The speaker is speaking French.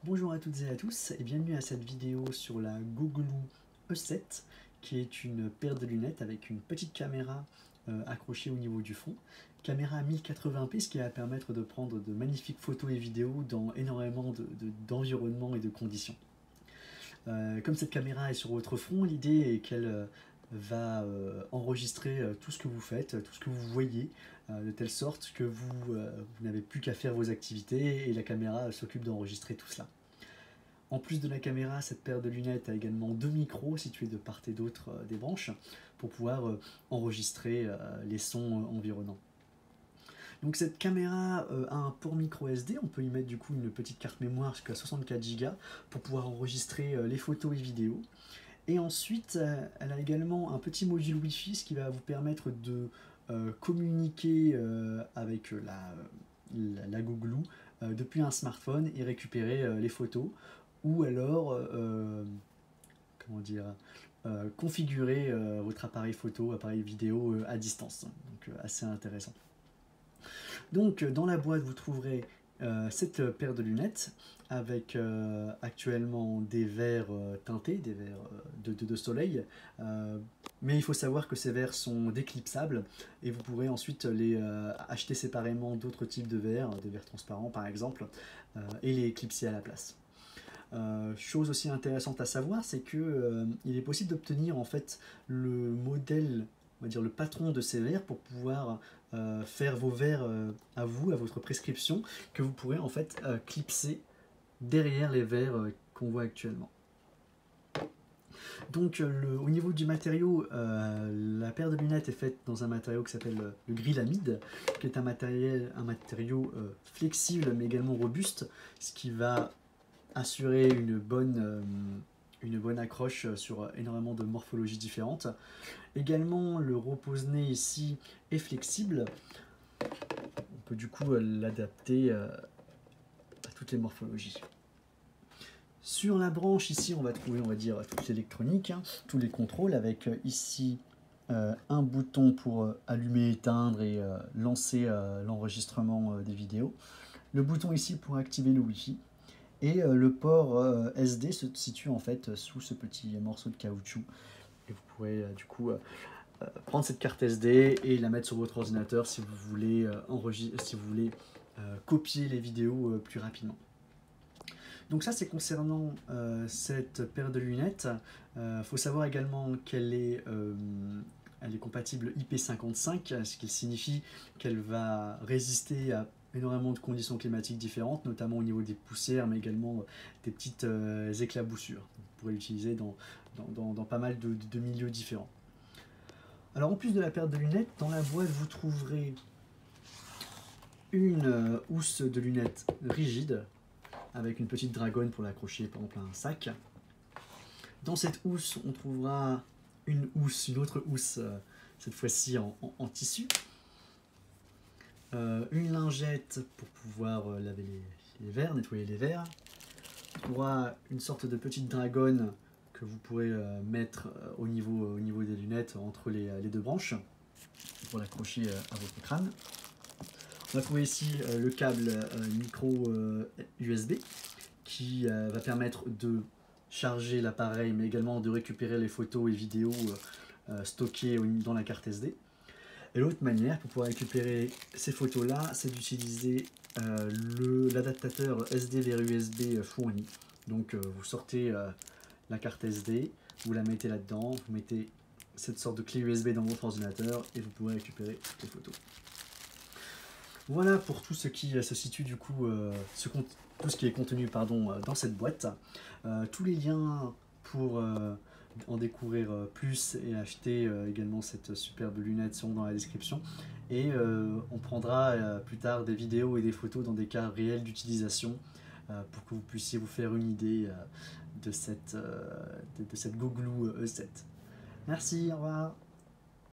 Bonjour à toutes et à tous et bienvenue à cette vidéo sur la Googloo E7 qui est une paire de lunettes avec une petite caméra accrochée au niveau du front. Caméra 1080p, ce qui va permettre de prendre de magnifiques photos et vidéos dans énormément d'environnements et de conditions. Comme cette caméra est sur votre front, l'idée est qu'elle va enregistrer tout ce que vous faites, tout ce que vous voyez, de telle sorte que vous n'avez plus qu'à faire vos activités et la caméra s'occupe d'enregistrer tout cela. En plus de la caméra, cette paire de lunettes a également deux micros situés de part et d'autre des branches pour pouvoir enregistrer les sons environnants. Donc cette caméra a un port micro SD, on peut y mettre du coup une petite carte mémoire jusqu'à 64 Go pour pouvoir enregistrer les photos et vidéos. Et ensuite, elle a également un petit module Wi-Fi, ce qui va vous permettre de communiquer avec la Googloo depuis un smartphone et récupérer les photos, ou alors comment dire, configurer votre appareil photo, appareil vidéo à distance. Donc assez intéressant. Donc dans la boîte, vous trouverez cette paire de lunettes avec actuellement des verres teintés, des verres de soleil, mais il faut savoir que ces verres sont déclipsables et vous pourrez ensuite les acheter séparément d'autres types de verres, des verres transparents par exemple, et les clipser à la place. Chose aussi intéressante à savoir, c'est que il est possible d'obtenir en fait le modèle, on va dire le patron de ces verres pour pouvoir faire vos verres à vous, à votre prescription, que vous pourrez en fait clipser derrière les verres qu'on voit actuellement. Donc au niveau du matériau, la paire de lunettes est faite dans un matériau qui s'appelle le Grilamide, qui est un matériau flexible mais également robuste, ce qui va assurer une bonne accroche sur énormément de morphologies différentes. Également, le repose-nez ici est flexible. On peut du coup l'adapter à toutes les morphologies. Sur la branche ici, on va trouver, on va dire, toute l'électronique, tous les contrôles, avec ici un bouton pour allumer, éteindre et lancer l'enregistrement des vidéos. Le bouton ici pour activer le Wi-Fi. Et le port SD se situe en fait sous ce petit morceau de caoutchouc. Et vous pourrez du coup prendre cette carte SD et la mettre sur votre ordinateur si vous voulez, copier les vidéos plus rapidement. Donc ça c'est concernant cette paire de lunettes. Faut savoir également qu'elle est compatible IP55, ce qui signifie qu'elle va résister à énormément de conditions climatiques différentes, notamment au niveau des poussières, mais également des petites éclaboussures. Vous pourrez l'utiliser dans pas mal de milieux différents. Alors en plus de la paire de lunettes, dans la boîte vous trouverez une housse de lunettes rigide, avec une petite dragonne pour l'accrocher par exemple à un sac. Dans cette housse, on trouvera une autre housse, cette fois-ci en tissu. Une lingette pour pouvoir laver les verres, nettoyer les verres. On aura une sorte de petite dragonne que vous pourrez mettre au niveau des lunettes entre les deux branches pour l'accrocher à votre crâne. On va trouver ici le câble micro USB qui va permettre de charger l'appareil mais également de récupérer les photos et vidéos stockées dans la carte SD. Et l'autre manière pour pouvoir récupérer ces photos là, c'est d'utiliser l'adaptateur SD vers USB fourni. Donc vous sortez la carte SD, vous la mettez là-dedans, vous mettez cette sorte de clé USB dans votre ordinateur et vous pourrez récupérer toutes les photos. Voilà pour tout ce qui se situe du coup, tout ce qui est contenu dans cette boîte. Tous les liens pour en découvrir plus et acheter également cette superbe lunette sont dans la description. Et on prendra plus tard des vidéos et des photos dans des cas réels d'utilisation pour que vous puissiez vous faire une idée de cette Googloo E7. Merci, au revoir.